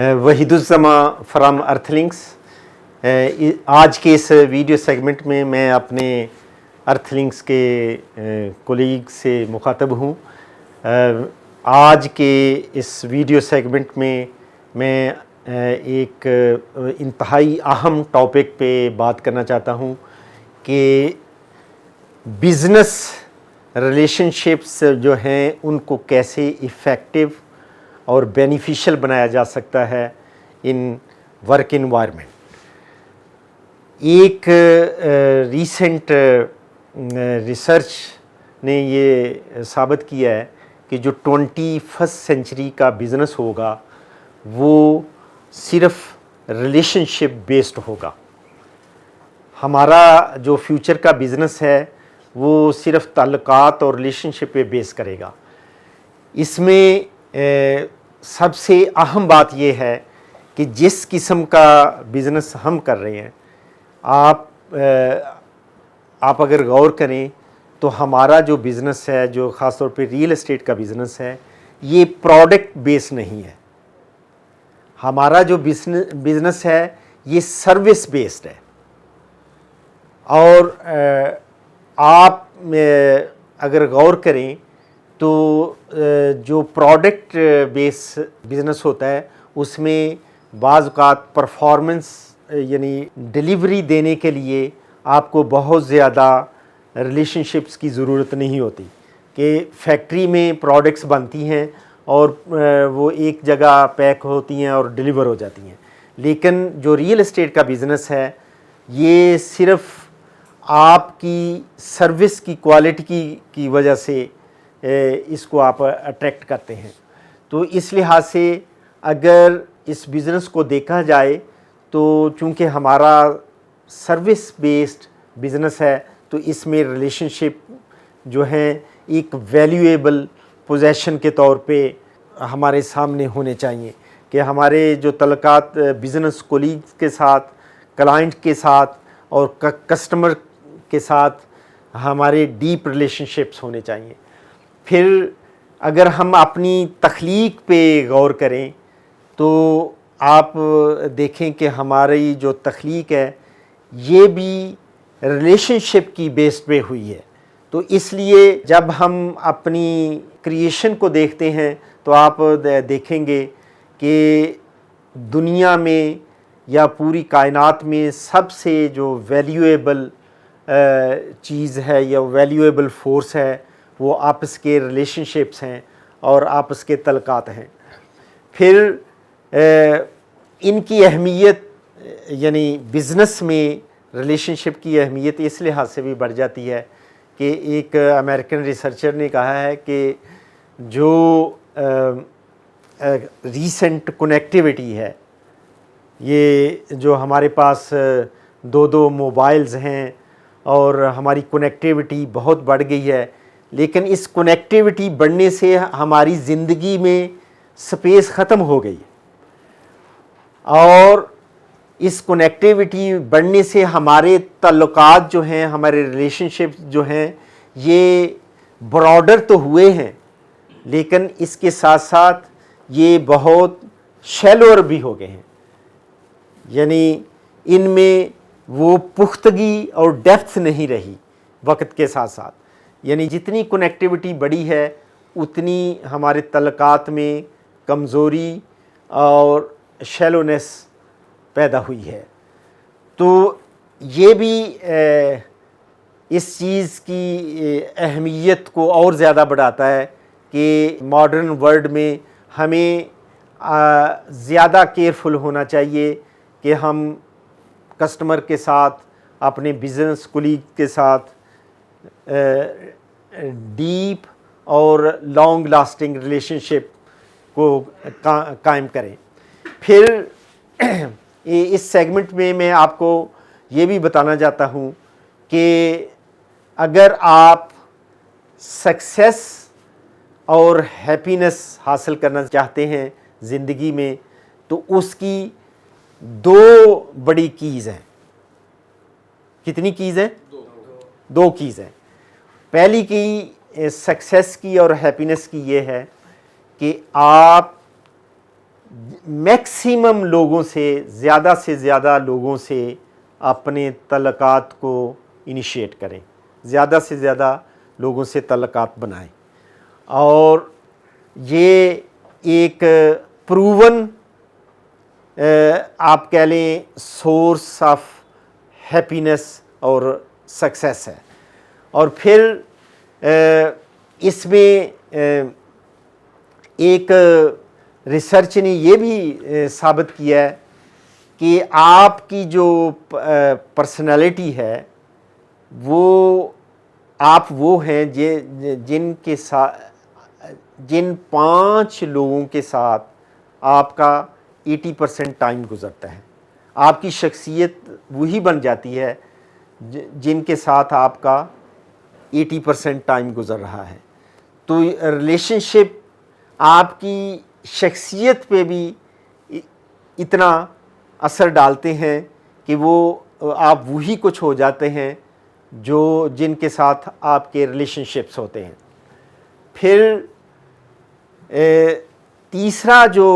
Waheed Uzzaman from Earth Links. آج کے اس video segment میں میں اپنے ارتھ لنکس کے کولیگ سے مخاطب ہوں۔ آج کے اس ویڈیو سیگمنٹ میں ایک انتہائی اہم ٹاپک پہ بات کرنا چاہتا ہوں کہ بزنس ریلیشن شپس جو ہیں ان کو کیسے ایفیکٹو اور بینیفیشل بنایا جا سکتا ہے ان ورک انوائرمنٹ۔ ایک ریسنٹ ریسرچ نے یہ ثابت کیا ہے کہ جو 21 سینچری کا بزنس ہوگا وہ صرف ریلیشن شپ بیسڈ ہوگا۔ ہمارا جو فیوچر کا بزنس ہے وہ صرف تعلقات اور ریلیشن شپ پہ بیس کرے گا۔ اس میں سب سے اہم بات یہ ہے کہ جس قسم کا بزنس ہم کر رہے ہیں، آپ اگر غور کریں تو ہمارا جو بزنس ہے، جو خاص طور پہ ریئل اسٹیٹ کا بزنس ہے، یہ پروڈکٹ بیس نہیں ہے۔ ہمارا جو بزنس ہے یہ سروس بیسڈ ہے۔ اور آپ اگر غور کریں تو جو پروڈکٹ بیس بزنس ہوتا ہے اس میں بعض اوقات پرفارمنس یعنی ڈیلیوری دینے کے لیے آپ کو بہت زیادہ ریلیشن شپس کی ضرورت نہیں ہوتی کہ فیکٹری میں پروڈکٹس بنتی ہیں اور وہ ایک جگہ پیک ہوتی ہیں اور ڈیلیور ہو جاتی ہیں۔ لیکن جو ریئل اسٹیٹ کا بزنس ہے یہ صرف آپ کی سروس کی کوالٹی کی وجہ سے اس کو آپ اٹریکٹ کرتے ہیں۔ تو اس لحاظ سے اگر اس بزنس کو دیکھا جائے تو چونکہ ہمارا سروس بیسڈ بزنس ہے تو اس میں ریلیشن شپ جو ہیں ایک ویلیویبل پوزیشن کے طور پہ ہمارے سامنے ہونے چاہیے کہ ہمارے جو تعلقات بزنس کولیگز کے ساتھ، کلائنٹ کے ساتھ اور کسٹمر کے ساتھ ہمارے ڈیپ ریلیشن شپس ہونے چاہیے۔ پھر اگر ہم اپنی تخلیق پہ غور کریں تو آپ دیکھیں کہ ہماری جو تخلیق ہے یہ بھی ریلیشن شپ کی بیس پہ ہوئی ہے۔ تو اس لیے جب ہم اپنی کریشن کو دیکھتے ہیں تو آپ دیکھیں گے کہ دنیا میں یا پوری کائنات میں سب سے جو ویلیویبل چیز ہے یا ویلیویبل فورس ہے وہ آپس کے ریلیشن شپس ہیں اور آپس کے تعلقات ہیں۔ پھر ان کی اہمیت یعنی بزنس میں ریلیشن شپ کی اہمیت اس لحاظ سے بھی بڑھ جاتی ہے کہ ایک امریکن ریسرچر نے کہا ہے کہ جو ریسنٹ کنیکٹیوٹی ہے، یہ جو ہمارے پاس دو موبائلز ہیں اور ہماری کنیکٹیوٹی بہت بڑھ گئی ہے، لیکن اس کنیکٹیوٹی بڑھنے سے ہماری زندگی میں سپیس ختم ہو گئی اور اس کنیکٹیوٹی بڑھنے سے ہمارے تعلقات جو ہیں، ہمارے ریلیشن شپ جو ہیں یہ براڈر تو ہوئے ہیں لیکن اس کے ساتھ ساتھ یہ بہت شیلور بھی ہو گئے ہیں، یعنی ان میں وہ پختگی اور ڈیپتھ نہیں رہی وقت کے ساتھ ساتھ۔ یعنی جتنی کنیکٹیوٹی بڑی ہے اتنی ہمارے تعلقات میں کمزوری اور شیلونیس پیدا ہوئی ہے۔ تو یہ بھی اس چیز کی اہمیت کو اور زیادہ بڑھاتا ہے کہ ماڈرن ورلڈ میں ہمیں زیادہ کیئرفل ہونا چاہیے کہ ہم کسٹمر کے ساتھ، اپنے بزنس کولیگ کے ساتھ ڈیپ اور لانگ لاسٹنگ ریلیشن شپ کو قائم کریں۔ پھر اس سیگمنٹ میں آپ کو یہ بھی بتانا چاہتا ہوں کہ اگر آپ سکسیس اور ہیپینس حاصل کرنا چاہتے ہیں زندگی میں تو اس کی دو بڑی کیز ہیں۔ کتنی کیز ہیں؟ دو کیز ہیں۔ پہلی کی سکسیس کی اور ہیپینس کی یہ ہے کہ آپ میکسیمم لوگوں سے زیادہ لوگوں سے اپنے تعلقات کو انیشیٹ کریں، زیادہ سے زیادہ لوگوں سے تعلقات بنائیں، اور یہ ایک پروون آپ کہہ لیں سورس آف ہیپینس اور سکسیس ہے۔ اور پھر اس میں ایک ریسرچ نے یہ بھی ثابت کیا ہے کہ آپ کی جو پرسنالٹی ہے وہ آپ وہ ہیں جن کے ساتھ، جن 5 لوگوں کے ساتھ آپ کا 80% ٹائم گزرتا ہے۔ آپ کی شخصیت وہی بن جاتی ہے جن کے ساتھ آپ کا 80% ٹائم گزر رہا ہے۔ تو ریلیشن شپ آپ کی شخصیت پہ بھی اتنا اثر ڈالتے ہیں کہ وہ آپ وہی کچھ ہو جاتے ہیں جن کے ساتھ آپ کے ریلیشن شپس ہوتے ہیں۔ پھر تیسرا جو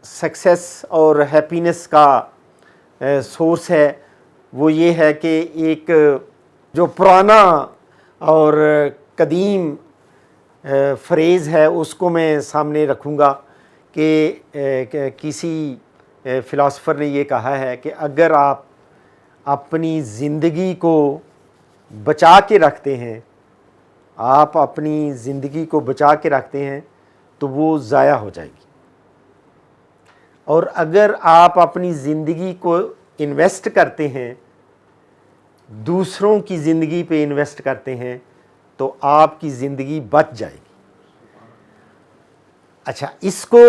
سکسیس اور ہیپینس کا سورس ہے وہ یہ ہے کہ ایک جو پرانا اور قدیم فریز ہے اس کو میں سامنے رکھوں گا کہ کسی فلاسفر نے یہ کہا ہے کہ اگر آپ اپنی زندگی کو بچا کے رکھتے ہیں، آپ اپنی زندگی کو بچا کے رکھتے ہیں تو وہ ضائع ہو جائے گی، اور اگر آپ اپنی زندگی کو انویسٹ کرتے ہیں، دوسروں کی زندگی پہ انویسٹ کرتے ہیں تو آپ کی زندگی بچ جائے گی۔ اچھا، اس کو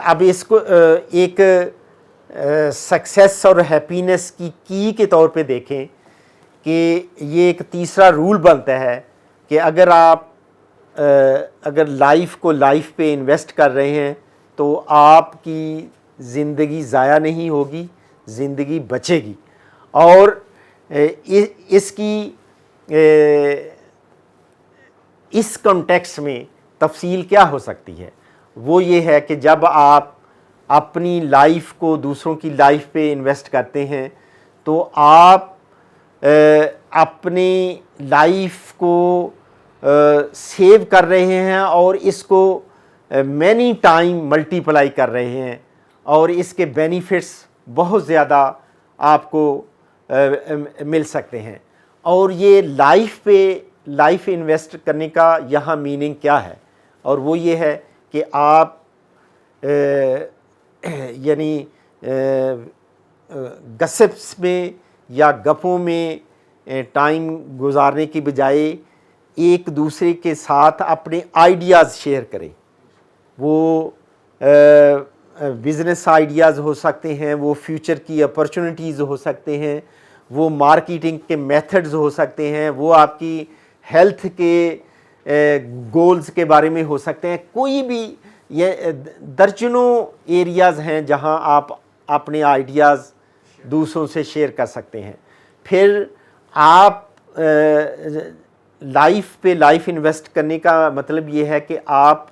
اب اس کو ایک سکسیس اور ہیپینس کی کے طور پہ دیکھیں کہ یہ ایک تیسرا رول بنتا ہے کہ اگر آپ اگر لائف پہ انویسٹ کر رہے ہیں تو آپ کی زندگی ضائع نہیں ہوگی، زندگی بچے گی۔ اور اس کی اس کانٹیکسٹ میں تفصیل کیا ہو سکتی ہے؟ وہ یہ ہے کہ جب آپ اپنی لائف کو دوسروں کی لائف پہ انویسٹ کرتے ہیں تو آپ اپنی لائف کو سیو کر رہے ہیں اور اس کو مینی ٹائم ملٹیپلائی کر رہے ہیں، اور اس کے بینیفٹس بہت زیادہ آپ کو مل سکتے ہیں۔ اور یہ لائف انویسٹ کرنے کا یہاں میننگ کیا ہے؟ اور وہ یہ ہے کہ آپ یعنی گسپس میں یا گپوں میں ٹائم گزارنے کی بجائے ایک دوسرے کے ساتھ اپنے آئیڈیاز شیئر کریں۔ وہ بزنس آئیڈیاز ہو سکتے ہیں، وہ فیوچر کی اپرچونٹیز ہو سکتے ہیں، وہ مارکیٹنگ کے میتھڈز ہو سکتے ہیں، وہ آپ کی ہیلتھ کے گولز کے بارے میں ہو سکتے ہیں۔ کوئی بھی یہ درجنوں ایریاز ہیں جہاں آپ اپنے آئیڈیاز دوسروں سے شیئر کر سکتے ہیں۔ پھر آپ لائف انویسٹ کرنے کا مطلب یہ ہے کہ آپ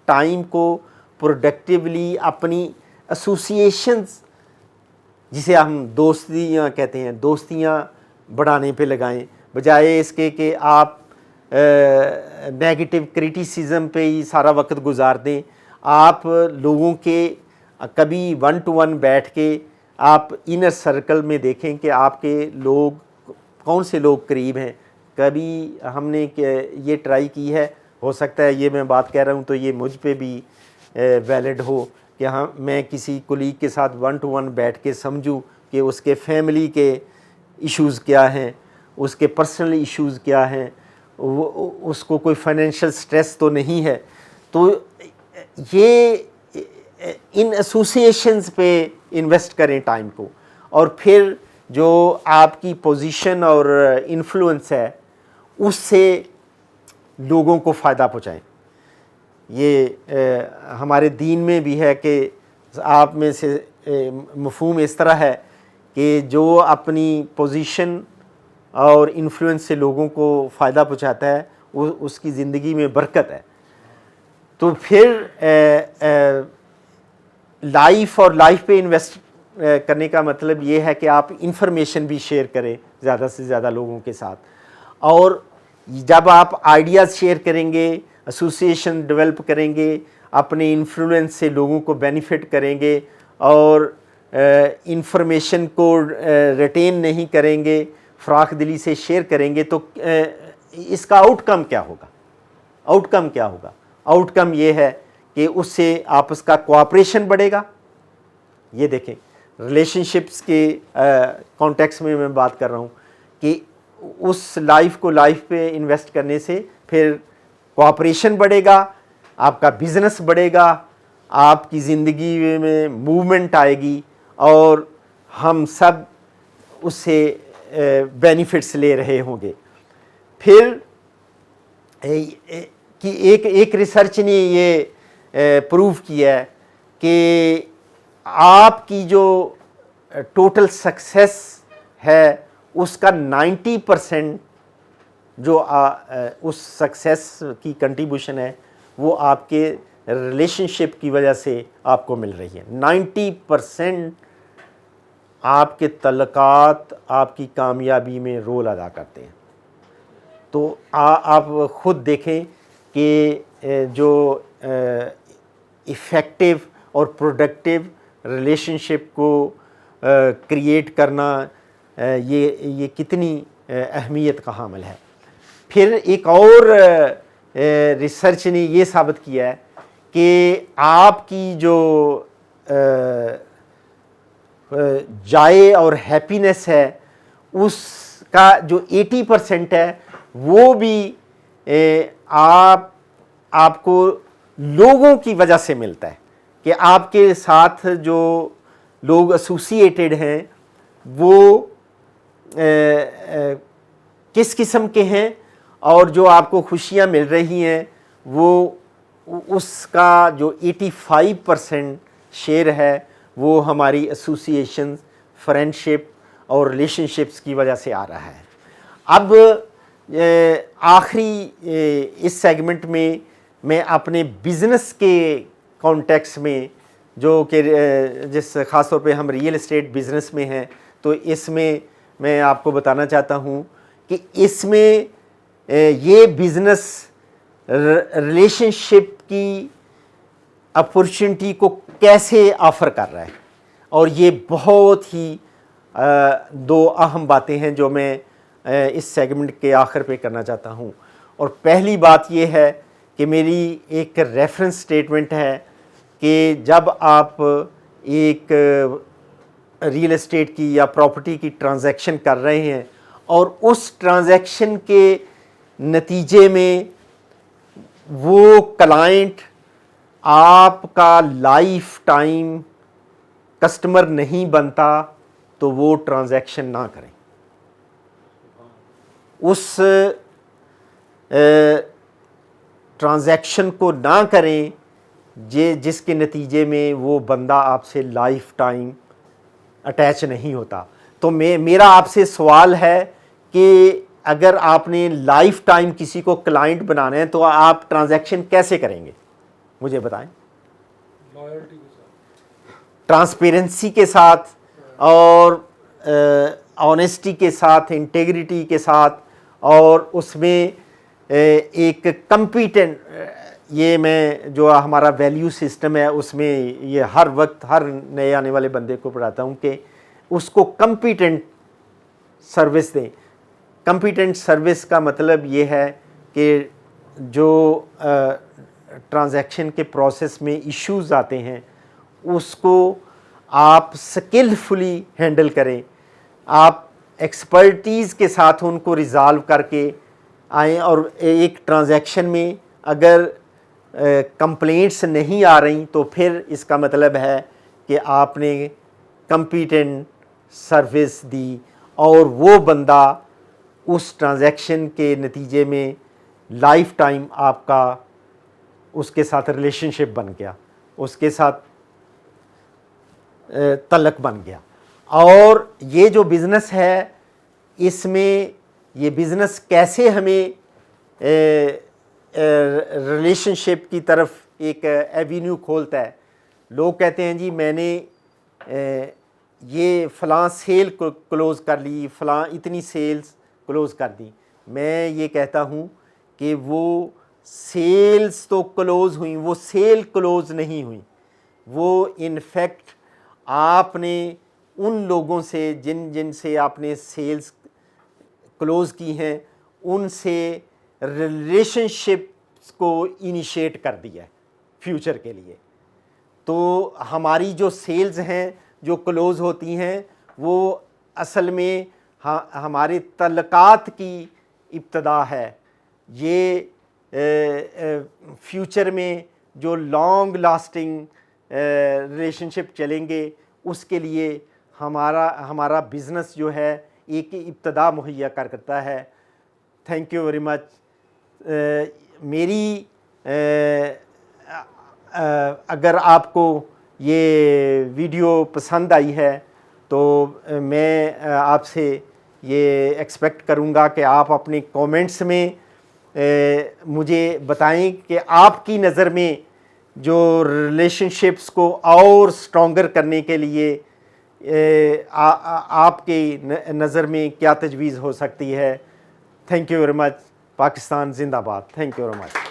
ٹائم کو پروڈکٹیولی اپنی ایسوسیشنز، جسے ہم دوستیاں کہتے ہیں، دوستیاں بڑھانے پہ لگائیں، بجائے اس کے کہ آپ نیگیٹو کرٹیسزم پہ ہی سارا وقت گزار دیں۔ آپ لوگوں کے کبھی 1 to 1 بیٹھ کے آپ انر سرکل میں دیکھیں کہ آپ کے لوگ کون سے لوگ قریب ہیں۔ کبھی ہم نے یہ ٹرائی کی ہے، ہو سکتا ہے یہ میں بات کہہ رہا ہوں تو یہ مجھ پہ بھی ویلڈ ہو کہ ہاں میں کسی کولیگ کے ساتھ 1 to 1 بیٹھ کے سمجھوں کہ اس کے فیملی کے ایشوز کیا ہیں، اس کے پرسنل ایشوز کیا ہیں، اس کو کوئی فائنینشیل سٹریس تو نہیں ہے۔ تو یہ ان ایسوسیشنز پہ انویسٹ کریں ٹائم کو، اور پھر جو آپ کی پوزیشن اور انفلوئنس ہے اس سے لوگوں کو فائدہ پہنچائیں۔ یہ ہمارے دین میں بھی ہے کہ آپ میں سے مفہوم اس طرح ہے کہ جو اپنی پوزیشن اور انفلوئنس سے لوگوں کو فائدہ پہنچاتا ہے اس کی زندگی میں برکت ہے۔ تو پھر لائف اور لائف پہ انویسٹ کرنے کا مطلب یہ ہے کہ آپ انفارمیشن بھی شیئر کریں زیادہ سے زیادہ لوگوں کے ساتھ، اور جب آپ آئیڈیاز شیئر کریں گے، ایسوسیشن ڈیولپ کریں گے، اپنے انفلوئنس سے لوگوں کو بینیفٹ کریں گے، اور انفارمیشن کو ریٹین نہیں کریں گے، فراخ دلی سے شیئر کریں گے، تو اس کا آؤٹ کم کیا ہوگا؟ آؤٹ کم کیا ہوگا؟ آؤٹ کم یہ ہے کہ اس سے آپس کا کوآپریشن بڑھے گا۔ یہ دیکھیں ریلیشن شپس کے کانٹیکس میں بات کر رہا ہوں کہ اس لائف کو لائف پہ انویسٹ کرنے سے پھر کوآپریشن بڑھے گا، آپ کا بزنس بڑھے گا، آپ کی زندگی میں موومنٹ آئے گی، اور ہم سب اس سے بینیفٹس لے رہے ہوں گے۔ پھر کہ ایک ریسرچ نے یہ پروو کیا ہے کہ آپ کی جو ٹوٹل سکسیس ہے اس کا 90% جو اس سکسیس کی کنٹریبیوشن ہے وہ آپ کے ریلیشن شپ کی وجہ سے آپ کو مل رہی ہے۔ 90% آپ کے تعلقات آپ کی کامیابی میں رول ادا کرتے ہیں۔ تو آپ خود دیکھیں کہ جو ایفیکٹو اور پروڈکٹیو ریلیشن شپ کو کریٹ کرنا یہ کتنی اہمیت کا حامل ہے۔ پھر ایک اور ریسرچ نے یہ ثابت کیا ہے کہ آپ کی جو جائے اور ہیپینس ہے اس کا جو 80% ہے وہ بھی آپ کو لوگوں کی وجہ سے ملتا ہے، کہ آپ کے ساتھ جو لوگ ایسوسیٹیڈ ہیں وہ کس قسم کے ہیں، اور جو آپ کو خوشیاں مل رہی ہیں وہ اس کا جو 85% شیئر ہے وہ ہماری ایسوسیشن، فرینڈشپ اور ریلیشن شپس کی وجہ سے آ رہا ہے۔ اب آخری اس سیگمنٹ میں میں اپنے بزنس کے کانٹیکس میں، جو کہ جس خاص طور پہ ہم ریئل اسٹیٹ بزنس میں ہیں، تو اس میں آپ کو بتانا چاہتا ہوں کہ اس میں یہ بزنس ریلیشن شپ کی اپورچونٹی کو کیسے آفر کر رہا ہے، اور یہ بہت ہی دو اہم باتیں ہیں جو میں اس سیگمنٹ کے آخر پہ کرنا چاہتا ہوں۔ اور پہلی بات یہ ہے کہ میری ایک ریفرنس سٹیٹمنٹ ہے کہ جب آپ ایک ریئل اسٹیٹ کی یا پراپرٹی کی ٹرانزیکشن کر رہے ہیں اور اس ٹرانزیکشن کے نتیجے میں وہ کلائنٹ آپ کا لائف ٹائم کسٹمر نہیں بنتا، تو وہ ٹرانزیکشن نہ کریں۔ اس ٹرانزیکشن کو نہ کریں جس کے نتیجے میں وہ بندہ آپ سے لائف ٹائم اٹیچ نہیں ہوتا۔ تو میرا آپ سے سوال ہے کہ اگر آپ نے لائف ٹائم کسی کو کلائنٹ بنانا ہے تو آپ ٹرانزیکشن کیسے کریں گے؟ مجھے بتائیں۔ ٹرانسپیرنسی کے ساتھ، اور آنیسٹی کے ساتھ، انٹیگریٹی کے ساتھ، اور اس میں ایک کمپیٹنٹ، یہ میں جو ہمارا ویلیو سسٹم ہے اس میں یہ ہر وقت ہر نئے آنے والے بندے کو پڑھاتا ہوں کہ اس کو کمپیٹنٹ سروس دیں۔ کمپیٹنٹ سروس کا مطلب یہ ہے کہ جو ٹرانزیکشن کے پروسیس میں ایشوز آتے ہیں اس کو آپ سکلفلی ہینڈل کریں، آپ ایکسپرٹیز کے ساتھ ان کو ریزالو کر کے آئیں، اور ایک ٹرانزیکشن میں اگر کمپلینٹس نہیں آ رہی تو پھر اس کا مطلب ہے کہ آپ نے کمپیٹنٹ سروس دی، اور وہ بندہ اس ٹرانزیکشن کے نتیجے میں لائف ٹائم آپ کا اس کے ساتھ ریلیشن شپ بن گیا، اس کے ساتھ تعلق بن گیا۔ اور یہ جو بزنس ہے اس میں یہ بزنس کیسے ہمیں ریلیشن شپ کی طرف ایک ایوینیو کھولتا ہے. لوگ کہتے ہیں جی میں نے یہ فلاں سیل کلوز کر لی, فلاں اتنی سیلز کلوز کر دی. میں یہ کہتا ہوں کہ وہ سیلز تو کلوز ہوئیں, وہ سیل کلوز نہیں ہوئیں, وہ انفیکٹ آپ نے ان لوگوں سے جن سے آپ نے سیلز کلوز کی ہیں ان سے ریلیشن شپس کو انیشیٹ کر دیا ہے فیوچر کے لیے. تو ہماری جو سیلز ہیں جو کلوز ہوتی ہیں وہ اصل میں ہمارے تعلقات کی ابتدا ہے. یہ فیوچر میں جو لانگ لاسٹنگ ریلیشن شپ چلیں گے اس کے لیے ہمارا بزنس جو ہے ایک ابتدا مہیا کرتا ہے. Thank you very much. میری اگر آپ کو یہ ویڈیو پسند آئی ہے تو میں آپ سے یہ ایکسپیکٹ کروں گا کہ آپ اپنے کومنٹس میں مجھے بتائیں کہ آپ کی نظر میں جو ریلیشن شپس کو اور اسٹرانگر کرنے کے لیے آپ کی نظر میں کیا تجویز ہو سکتی ہے. Thank you very much. Pakistan زندہ باد. Thank you very much.